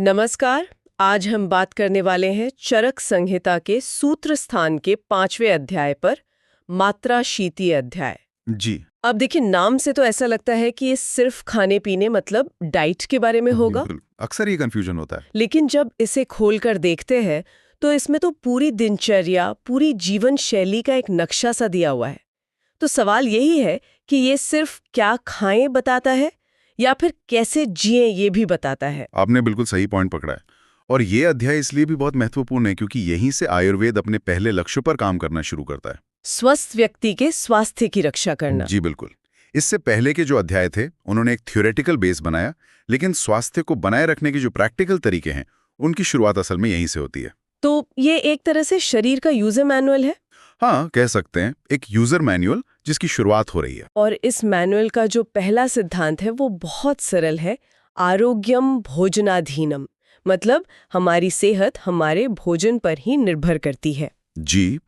नमस्कार। आज हम बात करने वाले हैं चरक संहिता के सूत्र स्थान के 5वें अध्याय पर, मात्रा शीतीय अध्याय। जी। अब देखिए, नाम से तो ऐसा लगता है कि ये सिर्फ खाने पीने मतलब डाइट के बारे में होगा। बिल्कुल, अक्सर ये कंफ्यूजन होता है। लेकिन जब इसे खोलकर देखते हैं तो इसमें तो पूरी दिनचर्या, पूरी जीवन शैली का एक नक्शा सा दिया हुआ है। तो सवाल यही है कि ये सिर्फ क्या खाएं बताता है या फिर कैसे जिएं ये भी बताता है। आपने बिल्कुल सही पॉइंट पकड़ा है। और ये अध्याय इसलिए भी बहुत महत्वपूर्ण है क्योंकि यहीं से आयुर्वेद अपने पहले लक्ष्य पर काम करना शुरू करता है। स्वस्थ व्यक्ति के स्वास्थ्य की रक्षा करना। जी बिल्कुल। इससे पहले के जो अध्याय थे उन्होंने एक थ्योरेटिकल बेस बनाया, लेकिन स्वास्थ्य को बनाए रखने के जो प्रैक्टिकल तरीके हैं उनकी शुरुआत असल में यहीं से होती है। तो ये एक तरह से शरीर का यूजर मैनुअल है। हाँ, कह सकते हैं, एक यूजर मैनुअल जिसकी शुरुआत हो रही है। और इस मैनुअल का जो पहला सिद्धांत है वो बहुत सरल है, आरोग्यम भोजनाधीनम। मतलब हमारी सेहत हमारे भोजन पर ही निर्भर करती है। जी,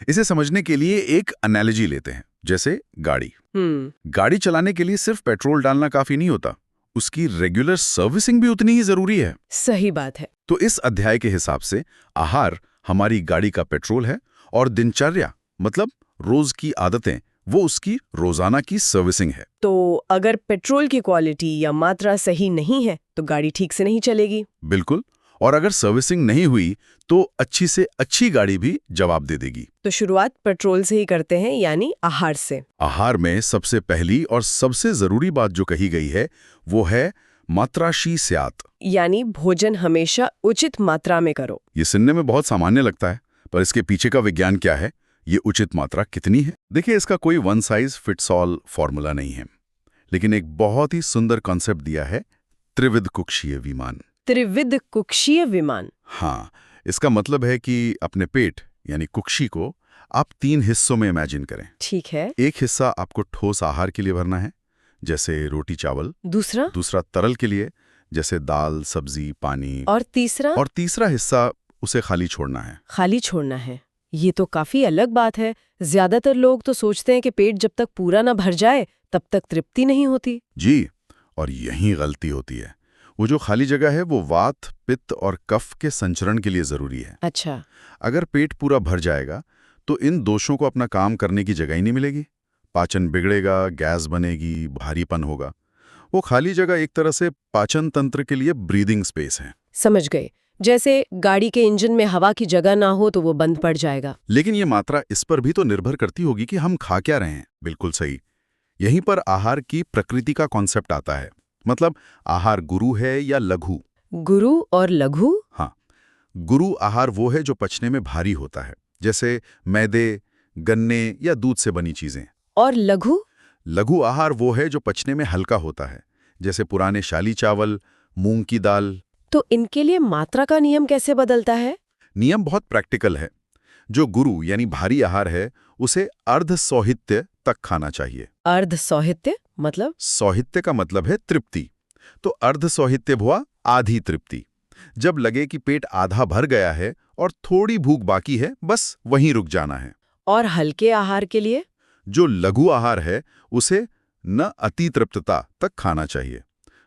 इसे समझने के लिए एक एनालॉजी लेते हैं, जैसे गाड़ी। गाड़ी चलाने के लिए सिर्फ पेट्रोल डालना काफी नहीं होता, उसकी रेगुलर सर्विसिंग भी उतनी ही जरूरी है। सही बात है। तो इस अध्याय के हिसाब से आहार हमारी गाड़ी का पेट्रोल है और दिनचर्या मतलब रोज की आदतें वो उसकी रोजाना की सर्विसिंग है। तो अगर पेट्रोल की क्वालिटी या मात्रा सही नहीं है तो गाड़ी ठीक से नहीं चलेगी। बिल्कुल। और अगर सर्विसिंग नहीं हुई तो अच्छी से अच्छी गाड़ी भी जवाब दे देगी। तो शुरुआत पेट्रोल से ही करते हैं, यानी आहार से। आहार में सबसे पहली और सबसे जरूरी बात जो कही गई है वो है मात्राशी स्यात्, यानी भोजन हमेशा उचित मात्रा में करो। ये सुनने में बहुत सामान्य लगता है, पर इसके पीछे का विज्ञान क्या है, ये उचित मात्रा कितनी है? देखिए, इसका कोई one size fits all formula नहीं है, लेकिन एक बहुत ही सुंदर कॉन्सेप्ट दिया है, त्रिविध कुक्षीय विमान। त्रिविध कुक्षीय विमान। हाँ, इसका मतलब है कि अपने पेट यानी कुक्षी को आप 3 हिस्सों में इमेजिन करें। ठीक है। एक हिस्सा आपको ठोस आहार के लिए भरना है, जैसे रोटी चावल। दूसरा तरल के लिए, जैसे दाल सब्जी पानी। और तीसरा हिस्सा उसे खाली छोड़ना है। खाली छोड़ना है। ये तो काफी अलग बात है। ज्यादातर लोग तो सोचते हैं कि पेट जब तक पूरा ना भर जाए तब तक तृप्ति नहीं होती। जी, और यही गलती होती है। वो जो खाली जगह है वो वात, पित्त और कफ के संचरण के लिए जरूरी है। अच्छा। अगर पेट पूरा भर जाएगा तो इन दोषों को अपना काम करने की जगह ही नहीं मिलेगी। पाचन बिगड़ेगा, गैस बनेगी, भारीपन होगा। वो खाली जगह एक तरह से पाचन तंत्र के लिए ब्रीदिंग स्पेस है। समझ गए। जैसे गाड़ी के इंजन में हवा की जगह ना हो तो वो बंद पड़ जाएगा। लेकिन ये मात्रा इस पर भी तो निर्भर करती होगी कि हम खा क्या रहे हैं। बिल्कुल सही। यहीं पर आहार की प्रकृति का कॉन्सेप्ट आता है। मतलब आहार गुरु है या लघु? गुरु और लघु? हाँ, गुरु आहार वो है जो पचने में भारी होता है, जैसे मैदे, गन्ने या दूध से बनी चीजें। और लघु? लघु आहार वो है जो पचने में हल्का होता है, जैसे पुराने शाली चावल, मूंग की दाल। तो इनके लिए मात्रा का नियम कैसे बदलता है? नियम बहुत प्रैक्टिकल है। जो गुरु यानी भारी आहार है उसे अर्ध सौहित्य तक खाना चाहिए। अर्ध सौहित्य मतलब? सौहित्य का मतलब है तृप्ति। तो अर्ध सौहित्य हुआ आधी तृप्ति। जब लगे कि पेट आधा भर गया है और थोड़ी भूख बाकी है, बस वहीं रुक जाना है। और हल्के आहार के लिए? जो लघु आहार है उसे न अति तृप्तता तक खाना चाहिए।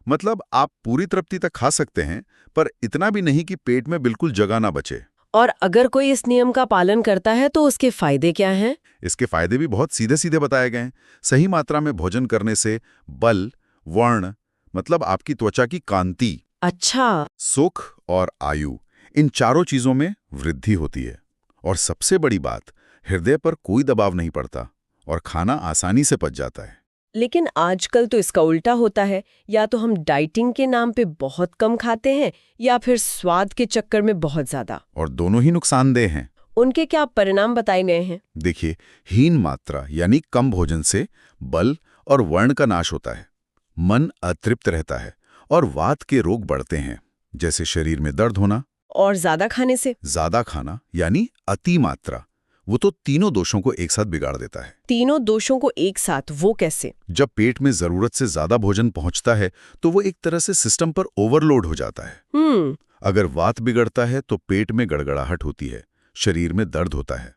मतलब आप पूरी तृप्ति तक खा सकते हैं, पर इतना भी नहीं कि पेट में बिल्कुल जगह ना बचे। और अगर कोई इस नियम का पालन करता है तो उसके फायदे क्या हैं? इसके फायदे भी बहुत सीधे सीधे बताए गए हैं। सही मात्रा में भोजन करने से बल, वर्ण मतलब आपकी त्वचा की कांति, अच्छा, सुख और आयु, इन चारों चीजों में वृद्धि होती है। और सबसे बड़ी बात, हृदय पर कोई दबाव नहीं पड़ता और खाना आसानी से पच जाता है। लेकिन आजकल तो इसका उल्टा होता है। या तो हम डाइटिंग के नाम पे बहुत कम खाते हैं या फिर स्वाद के चक्कर में बहुत ज्यादा। और दोनों ही नुकसानदेह हैं। उनके क्या परिणाम बताए गए हैं? देखिए, हीन मात्रा यानी कम भोजन से बल और वर्ण का नाश होता है, मन अतृप्त रहता है और वात के रोग बढ़ते हैं, जैसे शरीर में दर्द होना। और ज्यादा खाने से? ज्यादा खाना यानी अति मात्रा, वो तो तीनों दोषों को एक साथ बिगाड़ देता है। तीनों दोषों को एक साथ? वो कैसे? जब पेट में जरूरत से ज्यादा भोजन पहुंचता है तो वो एक तरह से सिस्टम पर ओवरलोड हो जाता है। अगर वात बिगड़ता है तो पेट में गड़गड़ाहट होती है, शरीर में दर्द होता है।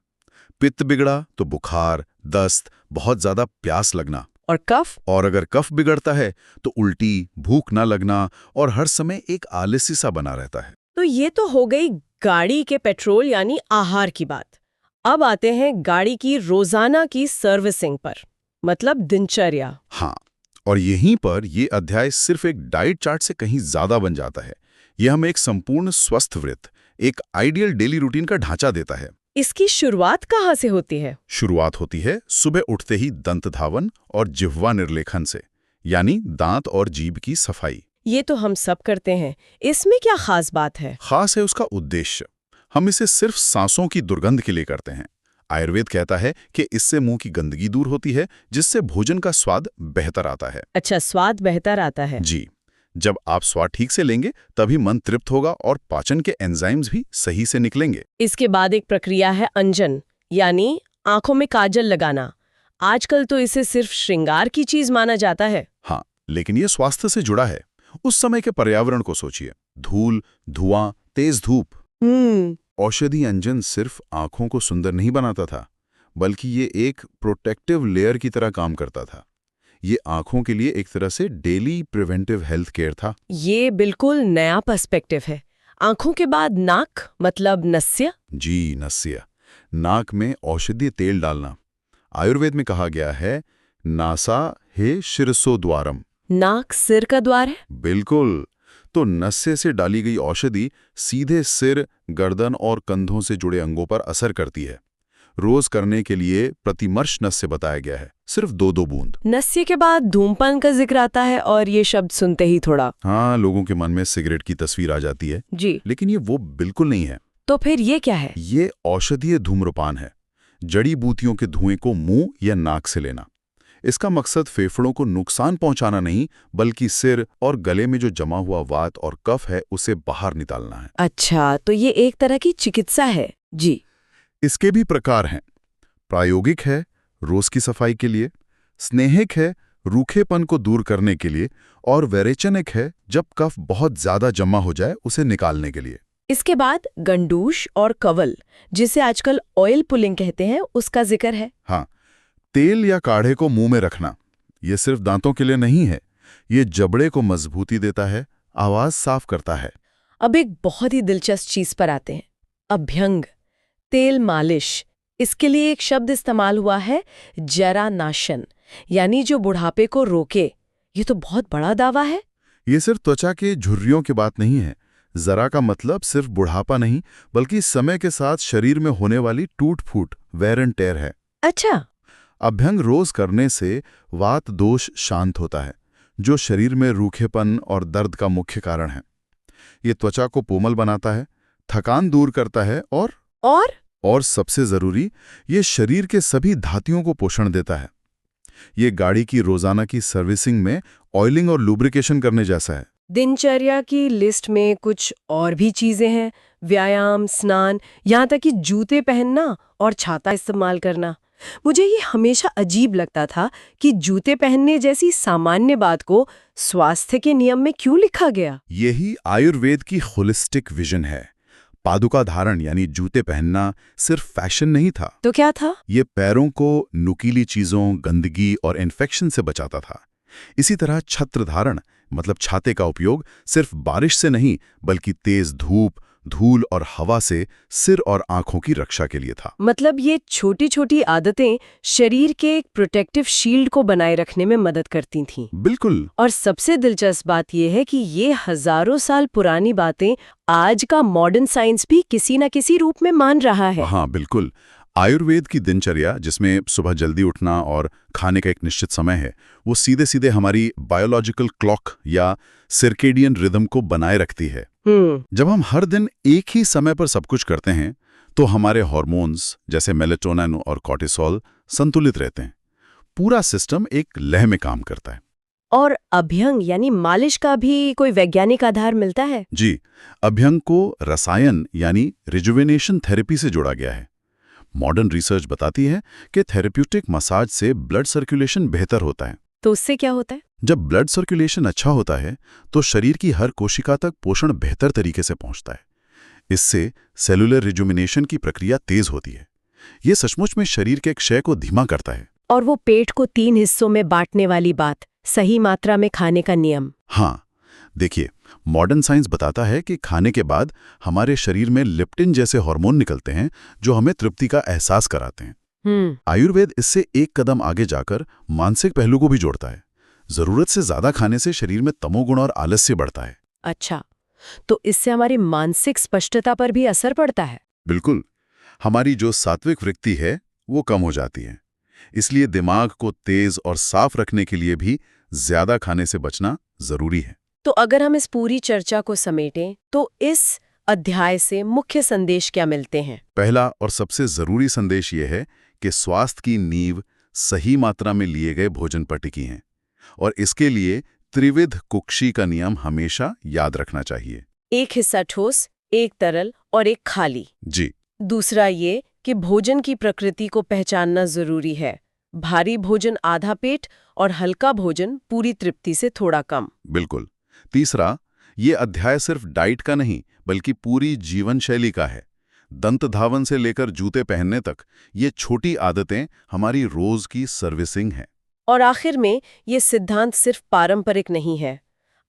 पित्त बिगड़ा तो बुखार, दस्त, बहुत ज्यादा प्यास लगना। और कफ? और अगर कफ बिगड़ता है तो उल्टी, भूख ना लगना और हर समय एक आलसी सा बना रहता है। तो ये तो हो गई गाड़ी के पेट्रोल यानी आहार की बात। अब आते हैं गाड़ी की रोजाना की सर्विसिंग पर, मतलब दिनचर्या। हाँ, और यहीं पर ये अध्याय सिर्फ एक डाइट चार्ट से कहीं ज्यादा बन जाता है। ये हमें एक संपूर्ण स्वस्थ वृत्त, एक आइडियल डेली रूटीन का ढांचा देता है। इसकी शुरुआत कहाँ से होती है? शुरुआत होती है सुबह उठते ही दंत धावन और जिह्वा निर्लेखन से, यानी दांत और जीभ की सफाई। ये तो हम सब करते हैं, इसमें क्या खास बात है? खास है उसका उद्देश्य। हम इसे सिर्फ सांसों की दुर्गंध के लिए करते हैं। आयुर्वेद कहता है कि इससे मुंह की गंदगी दूर होती है, जिससे भोजन का स्वाद बेहतर आता है। अच्छा, स्वाद बेहतर आता है। जी, जब आप स्वाद ठीक से लेंगे तभी मन तृप्त होगा और पाचन के एंजाइम्स भी सही से निकलेंगे। इसके बाद एक प्रक्रिया है अंजन, यानी आंखों में काजल लगाना। आजकल तो इसे सिर्फ श्रृंगार की चीज माना जाता है। हाँ, लेकिन ये स्वास्थ्य से जुड़ा है। उस समय के पर्यावरण को सोचिए, धूल, धुआं, तेज धूप। औषधि अंजन सिर्फ आंखों को सुंदर नहीं बनाता था, बल्कि ये एक प्रोटेक्टिव लेयर की तरह काम करता था। ये आंखों के लिए एक तरह से डेली प्रिवेंटिव हेल्थ केयर था। ये बिल्कुल नया पर्सपेक्टिव है। आंखों के बाद नाक, मतलब नस्य? जी, नस्य। नाक में औषधीय तेल डालना। आयुर्वेद में कहा गया है, नासा हे शिरसो द्वारम। नाक सिर का द्वार है? बिल्कुल। तो नस्य से डाली गई औषधि सीधे सिर, गर्दन और कंधों से जुड़े अंगों पर असर करती है। रोज करने के लिए प्रतिमर्श नस्य बताया गया है, सिर्फ 2-2 बूंद। नस्य के बाद धूमपान का जिक्र आता है और ये शब्द सुनते ही थोड़ा हाँ, लोगों के मन में सिगरेट की तस्वीर आ जाती है। जी, लेकिन ये वो बिल्कुल नहीं है। तो फिर ये क्या है? ये औषधीय धूम्रपान है। जड़ी बूटियों के धुएं को मुंह या नाक से लेना। इसका मकसद फेफड़ों को नुकसान पहुंचाना नहीं, बल्कि सिर और गले में जो जमा हुआ वात और कफ है उसे बाहर निकालना है। अच्छा, तो ये एक तरह की चिकित्सा है। जी। इसके भी प्रकार हैं। प्रायोगिक है, रोज की सफाई के लिए। स्नेहिक है, रूखेपन को दूर करने के लिए। और वैरेचनिक है, जब कफ बहुत ज्यादा जमा हो जाए उसे निकालने के लिए। इसके बाद गंडूश और कवल, जिसे आजकल ऑयल पुलिंग कहते हैं, उसका जिक्र है। हाँ, तेल या काढ़े को मुंह में रखना। ये सिर्फ दांतों के लिए नहीं है, ये जबड़े को मजबूती देता है, आवाज साफ करता है। अब एक बहुत ही दिलचस्प चीज पर आते हैं, अभ्यंग, तेल मालिश। इसके लिए एक शब्द इस्तेमाल हुआ है, जरानाशन, यानी जो बुढ़ापे को रोके। ये तो बहुत बड़ा दावा है। ये सिर्फ त्वचा के झुर्रियों की बात नहीं है। जरा का मतलब सिर्फ बुढ़ापा नहीं, बल्कि समय के साथ शरीर में होने वाली टूट-फूट, वेयर एंड टेयर है। अच्छा। अभ्यंग रोज करने से वात दोष शांत होता है, जो शरीर में रूखेपन और दर्द का मुख्य कारण है। ये त्वचा को कोमल बनाता है, थकान दूर करता है और सबसे जरूरी, ये शरीर के सभी धातुओं को पोषण देता है। ये गाड़ी की रोजाना की सर्विसिंग में ऑयलिंग और लुब्रिकेशन करने जैसा है। दिनचर्या की लिस्ट में कुछ और भी चीजें हैं, व्यायाम, स्नान, यहाँ तक कि जूते पहनना और छाता इस्तेमाल करना। मुझे ये हमेशा अजीब लगता था कि जूते पहनने जैसी सामान्य बात को स्वास्थ्य के नियम में क्यों लिखा गया। यही आयुर्वेद की होलिस्टिक विजन है। पादुका धारण यानी जूते पहनना सिर्फ फैशन नहीं था। तो क्या था? ये पैरों को नुकीली चीजों, गंदगी और इन्फेक्शन से बचाता था। इसी तरह छत्र धारण मतलब छाते का उपयोग सिर्फ बारिश से नहीं, बल्कि तेज धूप, धूल और हवा से सिर और आंखों की रक्षा के लिए था। मतलब ये छोटी छोटी आदतें शरीर के एक प्रोटेक्टिव शील्ड को बनाए रखने में मदद करती थीं। बिल्कुल। और सबसे दिलचस्प बात यह है कि ये हजारों साल पुरानी बातें आज का मॉडर्न साइंस भी किसी न किसी रूप में मान रहा है। हाँ, बिल्कुल। आयुर्वेद की दिनचर्या, जिसमें सुबह जल्दी उठना और खाने का एक निश्चित समय है, वो सीधे सीधे हमारी बायोलॉजिकल क्लॉक या सर्केडियन रिदम को बनाए रखती है। जब हम हर दिन एक ही समय पर सब कुछ करते हैं, तो हमारे हार्मोन्स जैसे मेलेटोनिन और कॉर्टिसोल संतुलित रहते हैं। पूरा सिस्टम एक लय में काम करता है। और अभ्यंग यानी मालिश का भी कोई वैज्ञानिक आधार मिलता है? जी, अभ्यंग को रसायन यानी रिजुवेनेशन थेरेपी से जोड़ा गया है। मॉडर्न रिसर्च बताती है कि थेरेप्यूटिक मसाज से ब्लड सर्कुलेशन बेहतर होता है। तो उससे क्या होता है? जब ब्लड सर्कुलेशन अच्छा होता है, तो शरीर की हर कोशिका तक पोषण बेहतर तरीके से पहुंचता है। इससे सेलुलर रिजुमिनेशन की प्रक्रिया तेज होती है। ये सचमुच में शरीर के क्षय को धीमा करता है। और वो पेट को 3 हिस्सों में बांटने वाली बात, सही मात्रा में खाने का नियम। हाँ, देखिए, मॉडर्न साइंस बताता है कि खाने के बाद हमारे शरीर में लेप्टिन जैसे हार्मोन निकलते हैं जो हमें तृप्ति का एहसास कराते हैं। आयुर्वेद इससे एक कदम आगे जाकर मानसिक पहलू को भी जोड़ता है। जरूरत से ज्यादा खाने से शरीर में तमोगुण और आलस्य बढ़ता है। अच्छा, तो इससे हमारी मानसिक स्पष्टता पर भी असर पड़ता है? बिल्कुल, हमारी जो सात्विक वृत्ति है वो कम हो जाती है। इसलिए दिमाग को तेज और साफ रखने के लिए भी ज्यादा खाने से बचना जरूरी है। तो अगर हम इस पूरी चर्चा को समेटें तो इस अध्याय से मुख्य संदेश क्या मिलते हैं? पहला और सबसे जरूरी संदेश ये है कि स्वास्थ्य की नींव सही मात्रा में लिए गए भोजन पर टिकी है, और इसके लिए त्रिविध कुक्षी का नियम हमेशा याद रखना चाहिए। एक हिस्सा ठोस, एक तरल और एक खाली। जी। दूसरा ये कि भोजन की प्रकृति को पहचानना जरूरी है। भारी भोजन आधा पेट और हल्का भोजन पूरी तृप्ति से थोड़ा कम। बिल्कुल। तीसरा, ये अध्याय सिर्फ डाइट का नहीं बल्कि पूरी जीवन शैली का है। दंत धावन से लेकर जूते पहनने तक ये छोटी आदतें हमारी रोज की सर्विसिंग हैं। और आखिर में ये सिद्धांत सिर्फ पारंपरिक नहीं है।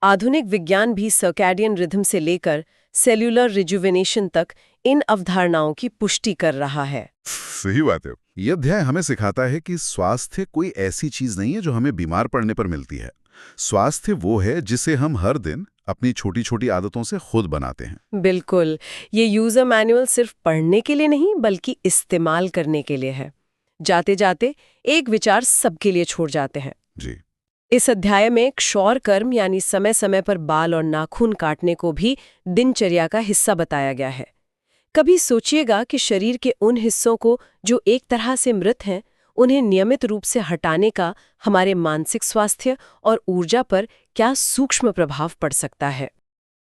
आधुनिक विज्ञान भी सर्कैडियन रिदम से लेकर सेल्यूलर रिजुविनेशन तक इन अवधारणाओं की पुष्टि कर रहा है। सही बात है। यह अध्याय हमें सिखाता है कि स्वास्थ्य कोई ऐसी चीज नहीं है जो हमें बीमार पड़ने पर मिलती है। स्वास्थ्य वो है जिसे हम हर दिन अपनी छोटी छोटी आदतों से खुद बनाते हैं। बिल्कुल, ये यूजर मैनुअल सिर्फ पढ़ने के लिए नहीं बल्कि इस्तेमाल करने के लिए है। जाते जाते एक विचार सबके लिए छोड़ जाते हैं। जी। इस अध्याय में क्षौर कर्म यानी समय समय पर बाल और नाखून काटने को भी दिनचर्या का हिस्सा बताया गया है। कभी सोचिएगा कि शरीर के उन हिस्सों को जो एक तरह से मृत हैं, उन्हें नियमित रूप से हटाने का हमारे मानसिक स्वास्थ्य और ऊर्जा पर क्या सूक्ष्म प्रभाव पड़ सकता है।